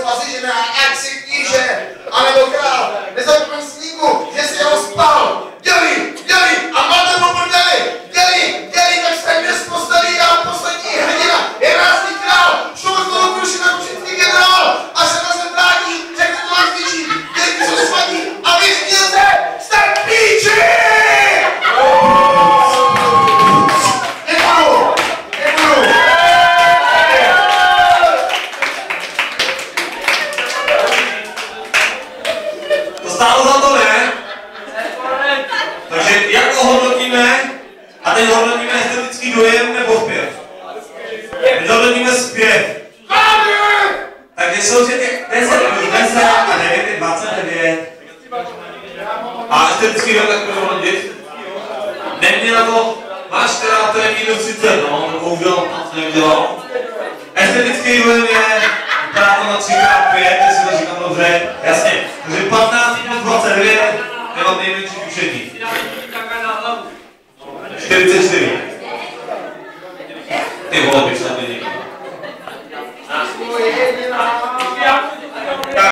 svazy žena, ať si kníže, anebo král. Nezapomeň sníku, že si ho spal. Děli, a máte mu prdeli. Děli, tak se dnes postaví a poslední hrdina. Je rázný král, člověk toho kruší na kušický generál. A se na zem vrátí, řekne to až zničí. Dělky jsou svatí a vy znělce, jste píči! Děkuju. To stálo za to, ne? Takže jak ho hodnotíme? A teď hodnotíme estetický dojem nebo zpěv? Teď hodnotíme zpěv. Takže jsou těch 10 plus 10 a 9 je 29. A estetický dojem tak bude hodnotit? Nemě na to, máš teda to je minus 30, no, to bohužel tam se neudělal. Estetický dojem je, vypadá to na 3x5, jestli to říkám dobře, jasně. Takže 15 plus 29, nemám nejmenší tušení. 44. Ty vole, bych snad nedělal.